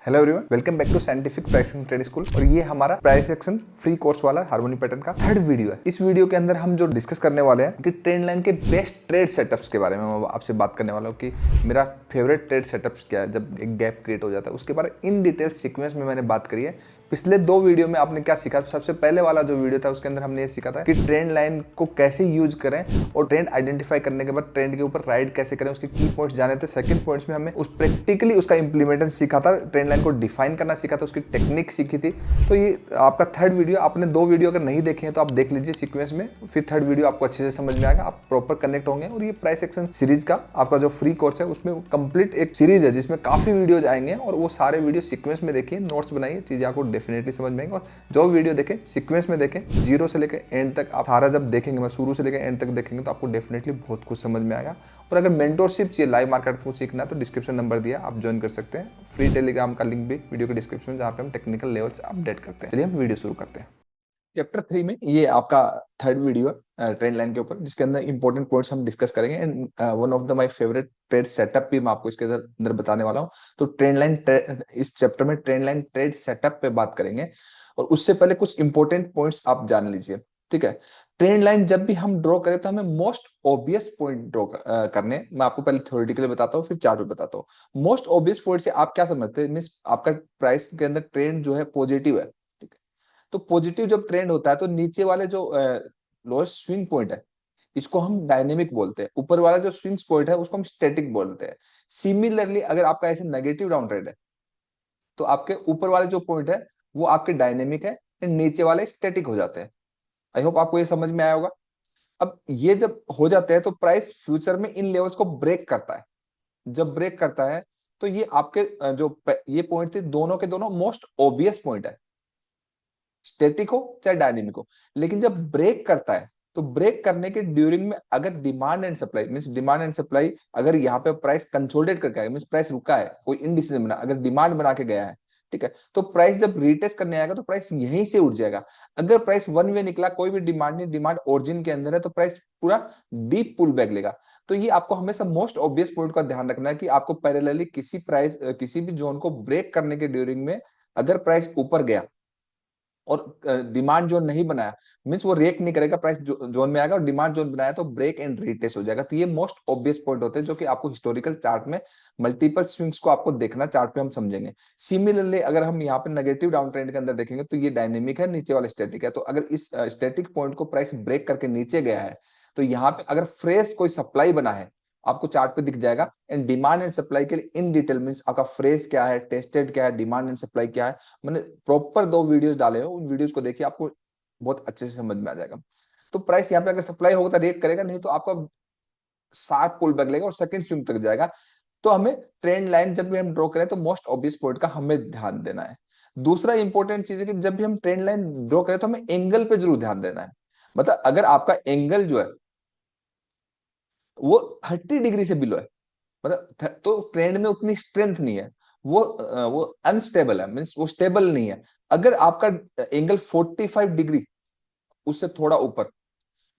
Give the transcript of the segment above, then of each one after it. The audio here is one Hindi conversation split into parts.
Hello everyone, welcome back to scientific pricing trade school. और ये हमारा प्राइस एक्शन फ्री कोर्स वाला हार्मोनी पैटर्न का थर्ड वीडियो है। इस वीडियो के अंदर हम जो डिस्कस करने वाले हैं कि ट्रेंड लाइन के बेस्ट ट्रेड सेटअप्स के बारे में मैं आपसे बात करने वाला हूँ कि मेरा फेवरेट ट्रेड सेटअप्स क्या है जब एक गैप क्रिएट हो जाता है। उसके बारे में इन डिटेल सीक्वेंस में मैंने बात करी है। पिछले दो वीडियो में आपने क्या सीखा? सबसे पहले वाला जो वीडियो था उसके अंदर हमने ये सीखा था कि ट्रेंड लाइन को कैसे यूज करें और ट्रेंड आइडेंटिफाई करने के बाद ट्रेंड के ऊपर राइड कैसे करें, उसके की पॉइंट्स जाने थे। सेकंड पॉइंट्स में हमें उस प्रैक्टिकली उसका इंप्लीमेंटेशन सीखा था, ट्रेंड लाइन को डिफाइन करना सीखा था, उसकी टेक्निक सीखी थी। तो ये आपका थर्ड वीडियो, आपने दो वीडियो अगर नहीं देखे हैं तो आप देख लीजिए सीक्वेंस में, फिर थर्ड वीडियो आपको अच्छे से समझ में आएगा, आप प्रॉपर कनेक्ट होंगे। और ये प्राइस एक्शन सीरीज का आपका जो फ्री कोर्स है उसमें कंप्लीट एक सीरीज है जिसमें काफी वीडियोज आएंगे और वो सारे वीडियो सीक्वेंस में देखिए, नोट्स बनाइए, चीजें आपको डेफिनेटली समझ में आएंगे। और जो वीडियो देखें सीक्वेंस में देखें, जीरो से लेकर एंड तक आप सारा जब देखेंगे, मैं शुरू से लेकर एंड तक देखेंगे तो आपको डेफिनेटली बहुत कुछ समझ में आएगा। और अगर मेंटोरशिप चाहिए, लाइव मार्केट को सीखना है तो डिस्क्रिप्शन नंबर दिया, आप ज्वाइन कर सकते हैं। फ्री टेलीग्राम का लिंक भी वीडियो के डिस्क्रिप्शन में, जहाँ पे हम टेक्निकल लेवल्स अपडेट करते हैं। चलिए हम वीडियो शुरू करते हैं। चैप्टर 3 में ये आपका थर्ड वीडियो है ट्रेंड लाइन के ऊपर, जिसके अंदर इंपॉर्टेंट पॉइंट्स हम डिस्कस करेंगे। And one of the my favourite trade setup भी मैं आपको इसके अंदर बताने वाला हूँ। तो ट्रेंड लाइन, इस चैप्टर में ट्रेंड लाइन ट्रेड सेटअप पे बात करेंगे। और उससे पहले कुछ इंपॉर्टेंट पॉइंट्स आप जान लीजिए, ठीक है। ट्रेंड लाइन जब भी हम ड्रॉ करें तो हमें मोस्ट ऑब्वियस पॉइंट ड्रॉ करने। मैं आपको पहले थ्योरेटिकली बताता हूँ, फिर चार्ट पे बताता हूँ। मोस्ट ऑब्वियस पॉइंट से आप क्या समझते हैं? मींस आपका प्राइस के अंदर ट्रेंड जो है पॉजिटिव है, ठीक है। तो पॉजिटिव जब ट्रेंड होता है तो नीचे वाले जो लोएस्ट स्विंग पॉइंट है, इसको हम डायनेमिक बोलते हैं। ऊपर वाला जो स्विंग पॉइंट है उसको हम स्टैटिक बोलते हैं। सिमिलरली अगर आपका ऐसे नेगेटिव डाउन ट्रेंड है तो आपके ऊपर वाले जो पॉइंट है वो आपके डायनेमिक है, नीचे वाले स्टैटिक हो जाते हैं। आई होप आपको ये समझ में आया होगा। अब ये जब हो जाते हैं तो प्राइस फ्यूचर में इन लेवल्स को ब्रेक करता है। जब ब्रेक करता है तो ये आपके ये पॉइंट थे, दोनों के दोनों मोस्ट ऑब्वियस पॉइंट है, स्टैटिक हो चाहे डायनेमिक हो। लेकिन जब ब्रेक करता है तो ब्रेक करने के ड्यूरिंग में अगर demand and supply, means demand and supply, अगर यहाँ पे प्राइस कंसोलिडेट करके आएगा, मींस प्राइस रुका है, कोई इनडिसीजन बना, अगर डिमांड बना के गया है, ठीक है, तो प्राइस जब रीटेस्ट करने आएगा तो प्राइस यहीं से उठ जाएगा। अगर प्राइस वन वे निकला, कोई भी डिमांड नहीं, डिमांड ओरिजिन के अंदर है, तो प्राइस पूरा डीप पुल बैक लेगा। तो ये आपको हमेशा मोस्ट ऑब्वियस पॉइंट का ध्यान रखना है कि आपको पैरेलली किसी भी जोन को ब्रेक करने के ड्यूरिंग में अगर प्राइस ऊपर गया और डिमांड जोन नहीं बनाया, मींस वो रेक नहीं करेगा, प्राइस जोन में आएगा, और डिमांड जोन बनाया तो ब्रेक एंड रीटेस्ट हो जाएगा। तो ये मोस्ट ऑब्वियस पॉइंट होते हैं जो कि आपको हिस्टोरिकल चार्ट में मल्टीपल स्विंग्स को आपको देखना, चार्ट पे हम समझेंगे। सिमिलरली अगर हम यहाँ पे नेगेटिव डाउन ट्रेंड के अंदर देखेंगे तो ये डायनेमिक है, नीचे वाला स्टैटिक है। तो अगर इस स्टैटिक पॉइंट को प्राइस ब्रेक करके नीचे गया है तो यहाँ पे अगर फ्रेश कोई सप्लाई बना है, आपको चार्ट पे दिख जाएगा। एंड डिमांड एंड सप्लाई के लिए इन डिटेल, मींस आपका फ्रेश क्या है, टेस्टेड क्या है, डिमांड एंड सप्लाई क्या है, मैंने प्रॉपर दो वीडियोस डाले हैं, उन वीडियोस को देखिए, आपको बहुत अच्छे से समझ में आ जाएगा। तो प्राइस यहाँ पे अगर सप्लाई होगा तो रेट करेगा, नहीं तो आपका शार्प पुल बैक लेगा और सेकंड स्विंग तक जाएगा। तो हमें ट्रेंड लाइन जब भी हम ड्रॉ करें तो मोस्ट ऑब्वियस पॉइंट का हमें ध्यान देना है। दूसरा इंपॉर्टेंट चीज है कि जब भी हम ट्रेंड लाइन ड्रॉ करें तो हमें एंगल पे जरूर ध्यान देना है। मतलब अगर आपका एंगल जो है वो 30 डिग्री से बिलो है, मतलब तो ट्रेंड में उतनी स्ट्रेंथ नहीं है, वो अनस्टेबल है, मींस वो स्टेबल नहीं है। अगर आपका एंगल 45 डिग्री, उससे थोड़ा ऊपर,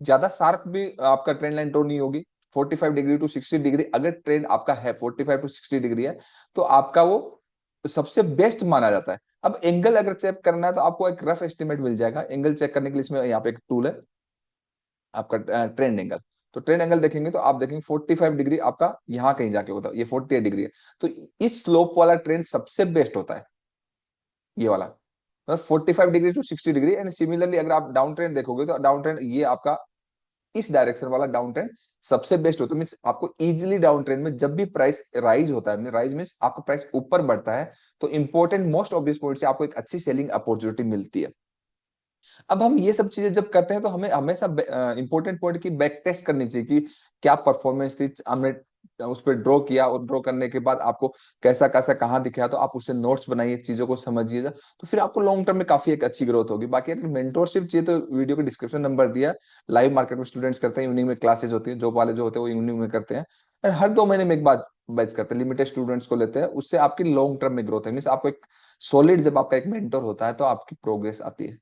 ज्यादा शार्प भी आपका ट्रेंड लाइन ड्रॉ नहीं होगी। 45 डिग्री टू 60 डिग्री अगर ट्रेंड आपका है, 45 टू 60 डिग्री है, तो आपका वो सबसे बेस्ट माना जाता है। अब एंगल अगर चेक करना है तो आपको एक रफ एस्टिमेट मिल जाएगा। एंगल चेक करने के लिए इसमें यहाँ पे एक टूल है आपका, ट्रेंड एंगल। तो ट्रेंड एंगल देखेंगे तो आप देखेंगे 45 डिग्री आपका यहाँ कहीं जाके होता है, ये 48 डिग्री है। तो इस स्लोप वाला ट्रेंड सबसे बेस्ट होता है, ये वाला, मतलब 45 degree to 60 degree. And similarly अगर आप डाउन ट्रेंड देखोगे तो डाउन ट्रेंड ये आपका इस डायरेक्शन वाला डाउन ट्रेंड सबसे बेस्ट होता है। मींस आपको इजीली डाउन ट्रेंड में जब भी प्राइस राइज होता है, राइज मींस आपका प्राइस ऊपर बढ़ता है, तो इंपॉर्टेंट मोस्ट ऑब्वियस पॉइंट से आपको एक अच्छी सेलिंग अपॉर्चुनिटी मिलती है। अब हम ये सब चीजें जब करते हैं तो हमें हमेशा इंपॉर्टेंट पॉइंट की बैक टेस्ट करनी चाहिए कि क्या परफॉर्मेंस थी, हमने उस पर ड्रॉ किया और ड्रॉ करने के बाद आपको कैसा कैसा कहाँ दिखा, तो आप उससे नोट्स बनाइए, चीजों को समझिए, तो फिर आपको लॉन्ग टर्म में काफी एक अच्छी ग्रोथ होगी। बाकी अगर मेंटोरशिप चाहिए तो वीडियो के डिस्क्रिप्शन नंबर दिया, लाइव मार्केट में स्टूडेंट्स करते हैं, इवनिंग में क्लासेस होती है, जॉब वाले जो होते हैं वो इवनिंग में करते हैं, और हर 2 महीने में एक बार बैच करते हैं, लिमिटेड स्टूडेंट्स को लेते हैं। उससे आपकी लॉन्ग टर्म में ग्रोथ है, मीन आपको एक सॉलिड, जब आपका एक मेंटर होता है तो आपकी प्रोग्रेस आती है।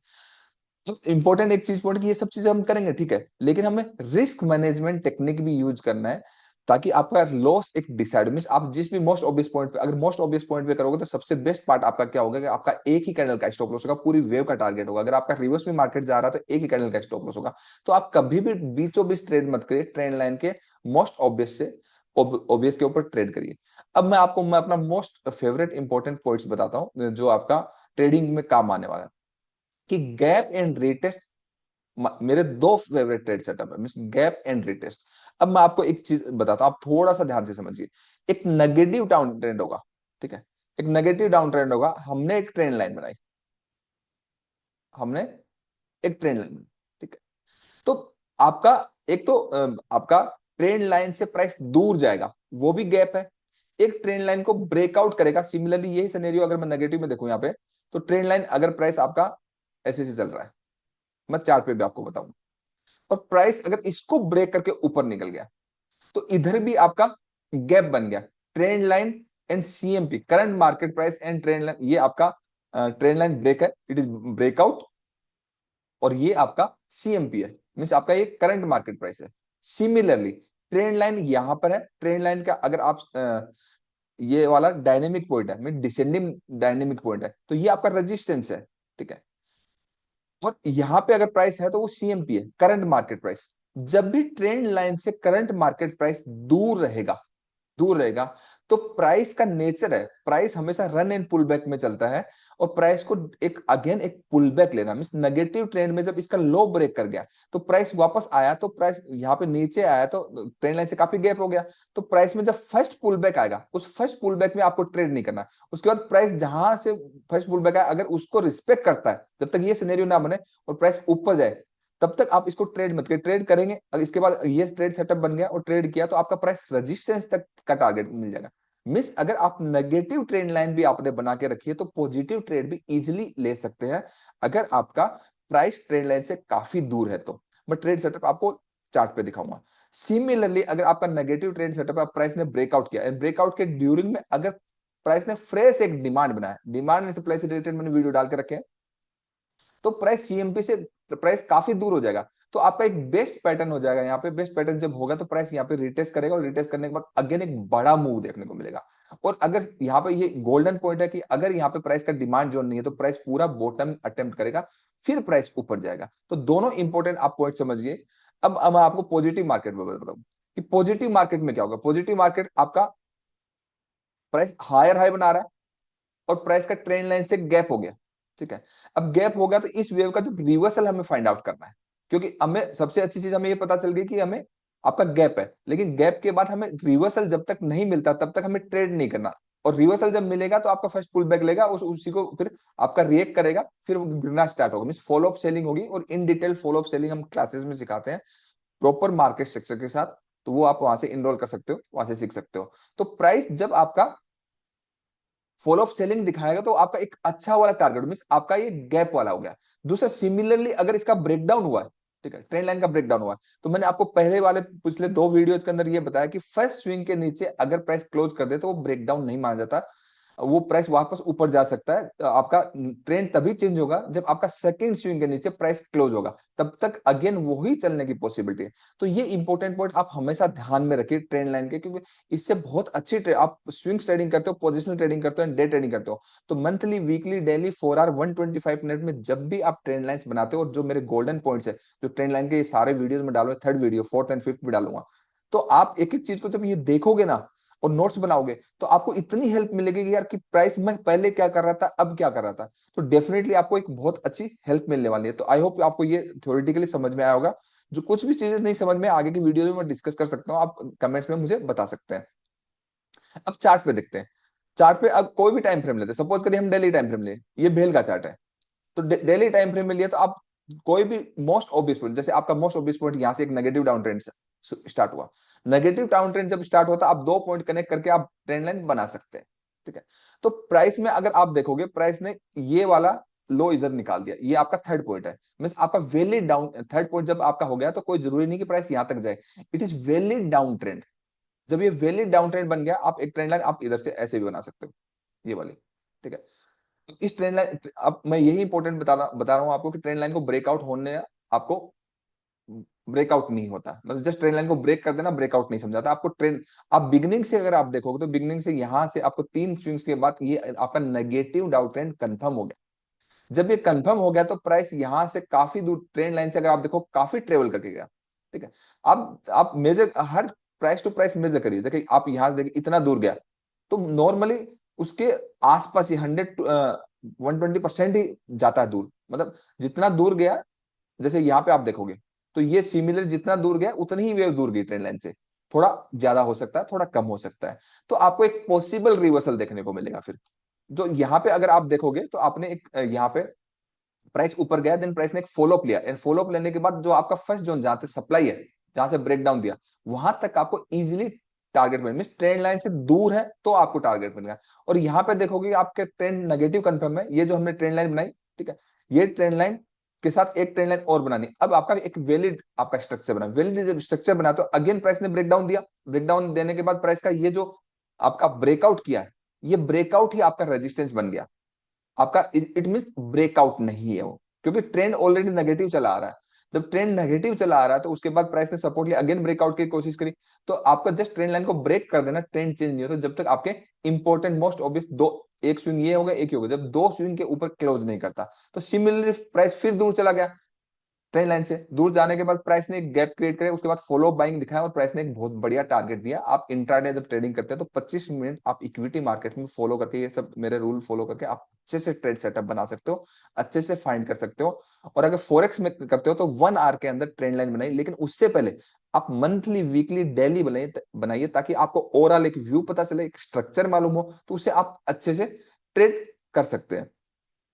तो इंपॉर्टेंट एक चीज पॉइंट कि ये सब चीजें हम करेंगे, ठीक है, लेकिन हमें रिस्क मैनेजमेंट टेक्निक भी यूज करना है ताकि आपका लॉस एक डिसाइड मीन आप जिस भी मोस्ट ऑब्वियस पॉइंट पे, अगर मोस्ट ऑब्वियस पॉइंट पे करोगे तो सबसे बेस्ट पार्ट आपका क्या होगा कि आपका एक ही कैंडल का स्टॉप लॉस होगा, पूरी वेव का टारगेट होगा। अगर आपका रिवर्स में मार्केट जा रहा है तो एक ही कैंडल का स्टॉप लॉस होगा। तो आप कभी भी बीचों बीच ट्रेड मत करिए, ट्रेंड लाइन के मोस्ट ऑब्वियस से ऑब्वियस के ऊपर ट्रेड करिए। अब मैं अपना मोस्ट फेवरेट इंपॉर्टेंट पॉइंट्स बताता हूं जो आपका ट्रेडिंग में काम आने वाला है, कि गैप एंड रीटेस्ट मेरे दो फेवरेट ट्रेड सेटअप है, मीन गैप एंड रिटेस्ट। अब मैं आपको एक चीज बताता हूं, आप थोड़ा सा ध्यान से समझिए। एक नेगेटिव डाउन ट्रेंड होगा, ठीक है, एक नेगेटिव डाउन ट्रेंड होगा। हमने एक ट्रेंड लाइन बनाई, हमने एक ट्रेंड लाइन बनाई, ठीक है। तो आपका एक तो आपका ट्रेंड लाइन से प्राइस दूर जाएगा, वो भी गैप है। एक ट्रेंड लाइन को ब्रेकआउट करेगा। सिमिलरली यही सिनेरियो अगर मैं नेगेटिव में देखूं यहाँ पे, तो ट्रेंड लाइन अगर प्राइस आपका ऐसे से चल रहा है, मैं चार्ट पे भी आपको बताऊंगा, और प्राइस अगर इसको ब्रेक करके ऊपर निकल गया तो इधर भी आपका गैप बन गया। Trend line and CMP, current market price and trend line, ये आपका ट्रेंड लाइन ब्रेक है, इट इज ब्रेकआउट, और ये आपका सीएमपी है, मीन आपका ये करंट मार्केट प्राइस है। सिमिलरली ट्रेंड लाइन यहां पर है, ट्रेंड लाइन का अगर आप ये वाला डायनेमिक पॉइंट है, मीन डिसेंडिंग डायनेमिक पॉइंट है, तो ये आपका रेजिस्टेंस है, ठीक है। और यहां पे अगर प्राइस है तो वो सीएमपी है, करंट मार्केट प्राइस। जब भी ट्रेंड लाइन से करंट मार्केट प्राइस दूर रहेगा, तो प्राइस का नेचर है, प्राइस हमेशा रन एंड पुल बैक में चलता है। और प्राइस को एक पुल बैक लेना, मीन नेगेटिव ट्रेंड में जब इसका लो ब्रेक कर गया तो प्राइस वापस आया, तो प्राइस यहाँ पे नीचे आया तो ट्रेंड लाइन से काफी गैप हो गया। तो प्राइस में जब फर्स्ट पुल बैक आएगा, उस फर्स्ट पुल बैक में आपको ट्रेड नहीं करना। उसके बाद प्राइस जहां से फर्स्ट पुल बैक आया, अगर उसको रिस्पेक्ट करता है, जब तक ये सिनेरियो ना बने और प्राइस ऊपर जाए, तब तक आप इसको ट्रेड मत करिए। ट्रेड करेंगे, अगर इसके बाद ये ट्रेड सेटअप बन गया और ट्रेड किया, तो आपका प्राइस रेजिस्टेंस तक का टारगेट मिल जाएगा। मिस अगर आप नेगेटिव ट्रेंड लाइन भी आपने बना के रखी है, तो पॉजिटिव ट्रेड भी इजीली ले सकते हैं, अगर आपका प्राइस ट्रेंड लाइन से काफी दूर है तो। मैं ट्रेड सेटअप आपको चार्ट पे दिखाऊंगा। सिमिलरली अगर आपका नेगेटिव ट्रेंड सेटअप है, प्राइस ने ब्रेकआउट किया, ब्रेकआउट के ड्यूरिंग में अगर प्राइस ने फ्रेश एक डिमांड बनाया, डिमांड सप्लाई से रिलेटेड मैंने वीडियो डाल के रखे हैं, तो प्राइस सीएमपी से प्राइस काफी दूर हो जाएगा। तो आपका एक बेस्ट पैटर्न हो जाएगा। यहाँ पे बेस्ट पैटर्न जब होगा तो प्राइस यहाँ पे रिटेस्ट करेगा, और रिटेस्ट करने के बाद अगेन एक बड़ा मूव देखने को मिलेगा। और अगर यहाँ पे ये गोल्डन पॉइंट है कि अगर यहाँ पे प्राइस का डिमांड जोन नहीं है, तो प्राइस पूरा बॉटम अटेम्प्ट करेगा, फिर प्राइस ऊपर जाएगा। तो दोनों इंपॉर्टेंट आप पॉइंट समझिए। अब मैं आपको पॉजिटिव मार्केट में बताता हूँ कि पॉजिटिव मार्केट में क्या होगा। पॉजिटिव मार्केट आपका प्राइस हायर हाई बना रहा है, और प्राइस का ट्रेंड लाइन से गैप हो गया, ठीक है। अब गैप हो गया तो इस वेव का जब रिवर्सल हमें फाइंड आउट करना है, क्योंकि हमें सबसे अच्छी चीज हमें ये पता चल गई कि हमें आपका गैप है, लेकिन गैप के बाद हमें रिवर्सल जब तक नहीं मिलता तब तक हमें ट्रेड नहीं करना। और रिवर्सल जब मिलेगा तो आपका फर्स्ट पुल बैक लेगा, उसी को फिर आपका रिएक्ट करेगा, फिर वो गिरना स्टार्ट होगा, मीन फॉलो अप सेलिंग होगी। और in detail follow up selling हम क्लासेस में सिखाते हैं प्रॉपर मार्केट स्ट्रक्चर के साथ, तो वो आप वहां से इनरोल कर सकते हो, वहां से सीख सकते हो। तो प्राइस जब आपका फॉलो अप सेलिंग दिखाएगा तो आपका एक अच्छा वाला टारगेट मीन आपका ये गैप वाला हो गया। दूसरा सिमिलरली अगर इसका ब्रेकडाउन हुआ है, ठीक है, ट्रेंड लाइन का ब्रेकडाउन हुआ है, तो मैंने आपको पहले वाले पिछले दो वीडियोज के अंदर ये बताया कि फर्स्ट स्विंग के नीचे अगर प्राइस क्लोज कर दे तो वो ब्रेकडाउन नहीं माना जाता, वो प्राइस वापस ऊपर जा सकता है। आपका ट्रेंड तभी चेंज होगा जब आपका सेकंड स्विंग के नीचे प्राइस क्लोज होगा, तब तक अगेन वही चलने की पॉसिबिलिटी है। तो ये इंपॉर्टेंट पॉइंट आप हमेशा ध्यान में रखिए ट्रेंड लाइन के, क्योंकि इससे बहुत अच्छी आप स्विंग्स ट्रेडिंग करते हो, पोजिशनल ट्रेडिंग करते हो, डे ट्रेडिंग करते हो, तो monthly weekly daily 4 hour 125 minute में जब भी आप ट्रेंड लाइंस बनाते हो, और जो मेरे गोल्डन पॉइंट्स है जो ट्रेंड लाइन के सारे वीडियोस में डालूंगा, third video fourth and fifth भी डालूंगा, तो आप एक एक चीज को जब ये देखोगे ना और नोट्स बनाओगे, तो आपको इतनी हेल्प मिलेगी कि यार कि प्राइस में पहले क्या कर रहा था, अब क्या कर रहा था। तो डेफिनेटली आपको एक बहुत अच्छी हेल्प मिलने वाली है। तो आई होप आपको ये थ्योरेटिकली समझ में आया होगा। जो कुछ भी चीजें नहीं समझ में आगे की वीडियो में मैं डिस्कस कर सकता हूँ, आप कमेंट्स में मुझे बता सकते हैं। अब चार्ट पे देखते हैं। चार्ट पे अब कोई भी टाइम फ्रेम लेते हैं, सपोज करिए हम डेली टाइम फ्रेम ले, ये भेल का चार्ट है, तो डेली टाइम फ्रेम में लिया तो आप कोई भी मोस्ट ऑब्वियस पॉइंट, जैसे आपका मोस्ट ऑब्वियस पॉइंट यहां से एक नेगेटिव डाउन ट्रेंड स्टार्ट हुआ, नेगेटिव डाउन ट्रेंड जब स्टार्ट होता है आप दो पॉइंट कनेक्ट करके आप ट्रेंड लाइन बना सकते हैं, ठीक है। तो प्राइस में अगर आप देखोगे, प्राइस ने ये वाला लो इधर निकाल दिया, ये आपका थर्ड पॉइंट है, मीन आपका वैलिड डाउन थर्ड पॉइंट जब आपका हो गया तो कोई जरूरी नहीं कि प्राइस यहां तक जाए, it is valid down trend. जब ये वैलिड डाउन ट्रेंड बन गया, आप एक ट्रेंड लाइन आप इधर से ऐसे भी बना सकते हो, ये वाली, ठीक है। तो इस ट्रेंड लाइन, अब मैं यही इंपॉर्टेंट बता रहा हूं आपको कि ट्रेंड लाइन को ब्रेकआउट होने आपको ब्रेकआउट नहीं होता, मतलब जस्ट ट्रेंड लाइन को ब्रेक कर देना ब्रेकआउट नहीं समझाता आपको। ट्रेंड आप बिगनिंग से अगर आप देखोगे तो बिगनिंग से यहां से आपको 3 स्विंग्स के बाद ये आपका नेगेटिव डाउन ट्रेंड कंफर्म हो गया। जब ये कंफर्म हो गया तो प्राइस यहां से काफी दूर ट्रेंड लाइन से अगर आप देखो काफी ट्रेवल करके गया। ठीक है, अब आप मेजर हर प्राइस टू प्राइस मेजर करिए, देखिए आप यहां देखिए इतना दूर गया तो नॉर्मली उसके आसपास ही 120% ही जाता है दूर, मतलब जितना दूर गया, जैसे यहाँ पे आप देखोगे तो ये सिमिलर जितना दूर गया उतनी ही वेव दूर गई ट्रेंड लाइन से, थोड़ा ज्यादा हो सकता है थोड़ा कम हो सकता है। तो आपको एक पॉसिबल रिवर्सल देखने को मिलेगा फिर। जो यहाँ पे अगर आप देखोगे तो आपने एक यहाँ पे प्राइस ऊपर गया, देन प्राइस ने एक फॉलोअप लिया, एंड फॉलोअप लेने के बाद जो आपका फर्स्ट जोन जहां से सप्लाई है, जहां से ब्रेक डाउन दिया, वहां तक आपको इजीली टारगेट मिल, मीन ट्रेंड लाइन से दूर है तो आपको टारगेट मिलेगा। और यहाँ पे देखोगे आपके ट्रेंड नेगेटिव कंफर्म है, ये जो हमने ट्रेंड लाइन बनाई, ठीक है, ये ट्रेंड लाइन के साथ एक ट्रेंड लाइन और बनानी। अब आपका एक वैलिड आपका स्ट्रक्चर बना, वैलिड जब स्ट्रक्चर बना तो अगेन प्राइस ने ब्रेकडाउन दिया, ब्रेकडाउन देने के बाद प्राइस का ये जो आपका ब्रेकआउट किया है, ये ब्रेकआउट ही आपका रेजिस्टेंस बन गया आपका। इट मींस ब्रेकआउट नहीं है वो, क्योंकि ट्रेंड ऑलरेडी नेगेटिव चला आ रहा है। जब ट्रेंड नेगेटिव चला आ रहा है तो उसके बाद प्राइस ने सपोर्ट लिया, अगेन ब्रेकआउट की कोशिश करी, तो आपका जस्ट ट्रेंड लाइन को ब्रेक कर देना, ट्रेंड चेंज नहीं होता जब तक आपके इंपॉर्टेंट मोस्ट ऑब्वियस दो, एक स्विंग ये होगा एक ही होगा, जब दो स्विंग के ऊपर क्लोज नहीं करता। तो सिमिलरली प्राइस फिर दूर चला गया, ट्रेंड लाइन से दूर जाने के बाद प्राइस ने एक गैप क्रिएट करे, उसके बाद फॉलो बाइंग दिखाया और प्राइस ने एक बहुत बढ़िया टारगेट दिया। आप इंट्राडे जब ट्रेडिंग करते हैं तो 25 मिनट आप इक्विटी मार्केट में फॉलो करके, ये सब मेरे रूल फॉलो करके आप अच्छे से ट्रेड सेटअप बना सकते हो, अच्छे से फाइंड कर सकते हो। और अगर फोरेक्स में करते हो तो 1 आवर के अंदर ट्रेंड लाइन बनाइए, लेकिन उससे पहले आप मंथली वीकली डेली बनाइए, ताकि आपको ओवरऑल एक व्यू पता चले, एक स्ट्रक्चर मालूम हो, तो उससे आप अच्छे से ट्रेड कर सकते हैं।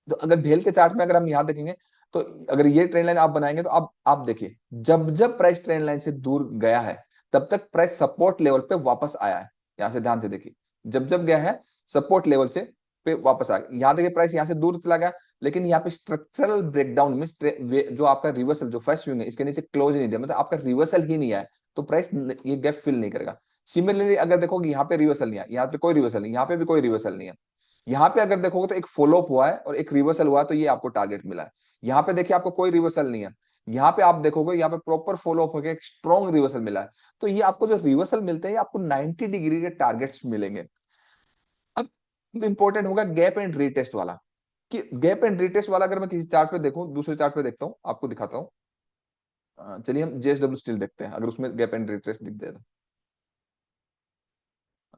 तो अगर भेल के चार्ट में अगर हम यहां देखेंगे तो अगर ये ट्रेंड लाइन आप बनाएंगे तो आप देखिए जब जब प्राइस ट्रेंड लाइन से दूर गया है तब तक प्राइस सपोर्ट लेवल पे वापस आया है। यहां से ध्यान से देखिए, जब जब गया है सपोर्ट लेवल से पे वापस आ गया। यहां देखिए प्राइस यहां से दूर चला गया, लेकिन यहाँ पे स्ट्रक्चरल ब्रेकडाउन में जो आपका रिवर्सल जो फर्स्ट स्विंग है इसके नीचे क्लोज नहीं दिया, मतलब आपका रिवर्सल ही नहीं आया, तो प्राइस ये गैप फिल नहीं करेगा। सिमिलरली अगर देखोगे यहाँ पे रिवर्सल नहीं है, यहाँ पे कोई रिवर्सल नहीं, यहाँ पे भी कोई रिवर्सल नहीं है, यहाँ पे अगर देखोगे तो एक फॉलोअप हुआ है और एक रिवर्सल हुआ है, तो ये आपको टारगेट मिला है। यहाँ पे देखिए आपको कोई रिवर्सल नहीं है, यहाँ पे आप देखोगे यहाँ पे प्रॉपर फॉलोअप होकर एक स्ट्रॉन्ग रिवर्सल मिला है। तो ये आपको जो रिवर्सल मिलते हैं आपको 90 डिग्री के टारगेट्स मिलेंगे। अब इंपॉर्टेंट होगा गैप एंड रीटेस्ट वाला, कि गैप एंड रीटेस्ट वाला अगर मैं किसी चार्ट पे देखूं, दूसरे चार्ट पे देखता हूं, आपको दिखाता हूं। चलिए हम जेएसडब्ल्यू स्टील देखते हैं, अगर उसमें गैप एंड रीटेस्ट दिख जाए तो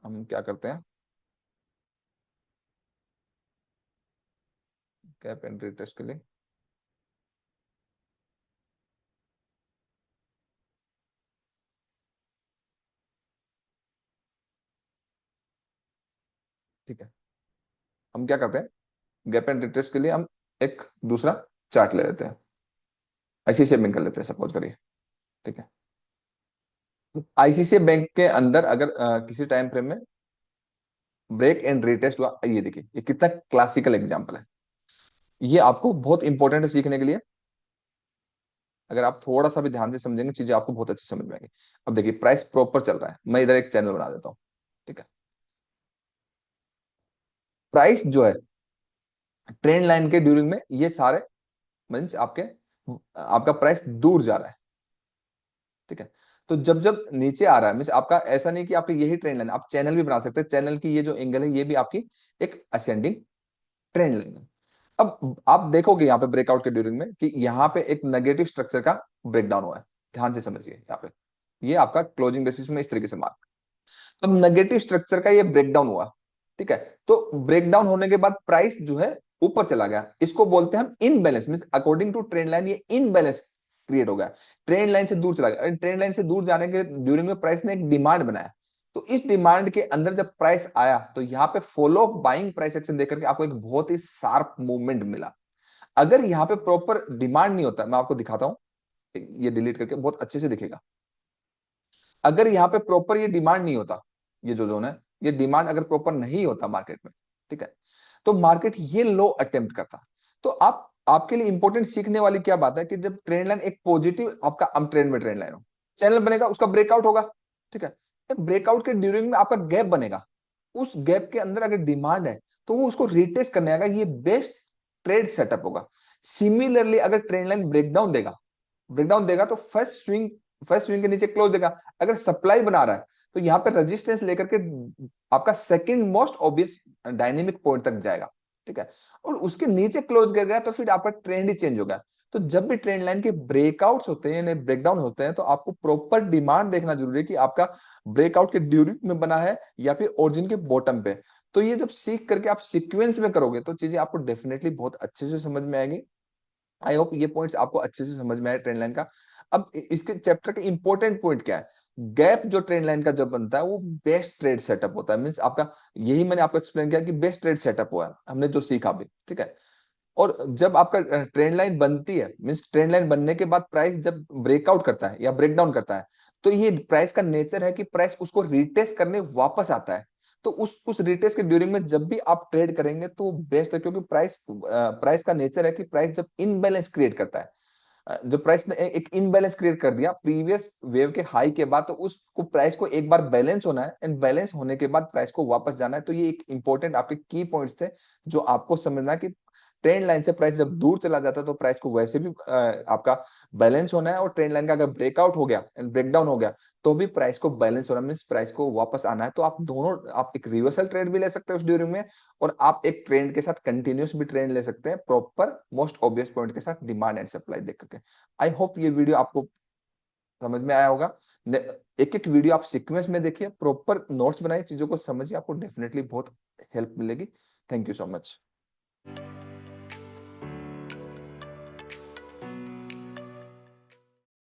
हम क्या करते हैं, गैप एंड रीटेस्ट के लिए ठीक है, हम क्या करते हैं, गैप एंड रिट्रेस के लिए हम एक दूसरा चार्ट ले लेते हैं, आईसीआईसीआई बैंक कर लेते हैं सपोज करिए। ठीक है, आईसीआईसीआई बैंक के अंदर अगर किसी टाइम फ्रेम में ब्रेक एंड रिटेस्ट हुआ, ये देखिए ये कितना क्लासिकल एग्जांपल है, ये आपको बहुत इंपॉर्टेंट है सीखने के लिए। अगर आप थोड़ा सा भी ध्यान से समझेंगे चीजें आपको बहुत अच्छी समझ में आएंगी। अब देखिए प्राइस प्रॉपर चल रहा है, मैं इधर एक चैनल बना देता हूँ। ठीक है, प्राइस जो है ट्रेंड लाइन के ड्यूरिंग में ये सारे मीन्स आपके आपका प्राइस दूर जा रहा है। ठीक है, तो जब जब नीचे आ रहा है मीन आपका ऐसा नहीं कि आपकी यही ट्रेंड लाइन, आप चैनल भी बना सकते हैं, चैनल की ये जो एंगल है ये भी आपकी एक असेंडिंग ट्रेंड लाइन है। अब आप देखोगे यहाँ पे ब्रेकआउट के ड्यूरिंग में कि यहाँ पे एक नेगेटिव स्ट्रक्चर का ब्रेकडाउन हुआ है, ध्यान से समझिए यहाँ पे, ये आपका क्लोजिंग बेसिस में इस तरीके से मार्क। अब नेगेटिव स्ट्रक्चर का ये ब्रेकडाउन हुआ, ठीक है, तो ब्रेकडाउन होने के बाद प्राइस जो है ऊपर चला गया, इसको बोलते हैं हम imbalance, means according to trend line ये इनबैलेंस क्रिएट हो गया, ट्रेंड लाइन से दूर चला गया। ट्रेंड लाइन से दूर जाने के ड्यूरिंग में प्राइस ने एक डिमांड बनाया, तो इस डिमांड के अंदर जब प्राइस आया तो यहाँ पे फॉलो बाइंग प्राइस एक्शन देकर के आपको एक बहुत ही शार्प मूवमेंट मिला। अगर यहाँ पे प्रॉपर डिमांड नहीं होता, मैं आपको दिखाता हूं, ये डिलीट करके बहुत अच्छे से दिखेगा, अगर यहाँ पे प्रॉपर ये डिमांड नहीं होता, ये जो जोन है ये डिमांड अगर प्रॉपर नहीं होता मार्केट में, ठीक है, तो मार्केट ये लो अटेम्प्ट करता। तो आप आपके लिए इंपॉर्टेंट सीखने वाली क्या बात है कि जब ट्रेंड लाइन एक पॉजिटिव आपका अब ट्रेंड में ट्रेंड लाइन हो, चैनल बनेगा उसका ब्रेकआउट होगा, ठीक है, ब्रेकआउट के ड्यूरिंग में आपका गैप बनेगा, उस गैप के अंदर अगर डिमांड है तो वो उसको रिटेस्ट करने आएगा, ये बेस्ट ट्रेड सेटअप होगा। सिमिलरली अगर ट्रेंड लाइन ब्रेकडाउन देगा ब्रेकडाउन देगा तो फर्स्ट स्विंग के नीचे क्लोज देगा। अगर सप्लाई बना रहा है तो यहाँ पे रेजिस्टेंस लेकर के आपका second most obvious dynamic point तक जाएगा, ठीक है, और उसके नीचे क्लोज कर गया तो फिर आपका ट्रेंड ही चेंज होगा। तो जब भी ट्रेंड लाइन के ब्रेकआउट्स होते हैं, ब्रेकडाउन होते हैं, तो आपको प्रॉपर डिमांड देखना जरूरी है कि आपका ब्रेकआउट के ड्यूरिंग में बना है या फिर ओरिजिन के बॉटम पे। तो ये जब सीख करके आप सीक्वेंस में करोगे तो चीजें आपको डेफिनेटली बहुत अच्छे से समझ में आएगी। आई होप ये पॉइंट्स आपको अच्छे से समझ में आए ट्रेंड लाइन का। अब इसके चैप्टर के इंपॉर्टेंट पॉइंट क्या है? गैप जो ट्रेंड लाइन का जब बनता है वो बेस्ट ट्रेड सेटअप होता है, मींस आपका, यही मैंने आपको एक्सप्लेन किया कि बेस्ट ट्रेड सेटअप हुआ है, हमने जो सीखा भी, ठीक है। और जब आपका ट्रेंड लाइन बनती है, मींस ट्रेंड लाइन बनने के बाद प्राइस जब ब्रेकआउट करता है या ब्रेकडाउन करता है, तो ये प्राइस का नेचर है कि प्राइस उसको रिटेस्ट करने वापस आता है। तो उस रिटेस्ट के ड्यूरिंग में जब भी आप ट्रेड करेंगे तो बेस्ट है, क्योंकि प्राइस का नेचर है कि प्राइस जब इनबैलेंस क्रिएट करता है, जो प्राइस ने एक इनबैलेंस क्रिएट कर दिया प्रीवियस वेव के हाई के बाद, तो उसको प्राइस को एक बार बैलेंस होना है, एंड बैलेंस होने के बाद प्राइस को वापस जाना है। तो ये एक इंपॉर्टेंट आपके की पॉइंट्स थे जो आपको समझना है कि ट्रेंड लाइन से प्राइस जब दूर चला जाता है तो प्राइस को वैसे भी आपका बैलेंस होना है, और ट्रेंड लाइन का अगर ब्रेकआउट हो गया एंड ब्रेकडाउन हो गया तो भी प्राइस को बैलेंस होना, मींस प्राइस को वापस आना है। तो आप दोनों, आप एक रिवर्सल ट्रेड भी ले सकते हैं उस ड्यूरिंग में, और आप एक ट्रेंड के साथ कंटिन्यूस भी ट्रेंड ले सकते हैं, प्रॉपर मोस्ट ऑब्वियस पॉइंट के साथ डिमांड एंड सप्लाई देख करके। आई होप ये वीडियो आपको समझ में आया होगा। एक एक वीडियो आप सीक्वेंस में देखिए, प्रॉपर नोट्स बनाइए, चीजों को समझिए, आपको डेफिनेटली बहुत हेल्प मिलेगी। Thank you so much.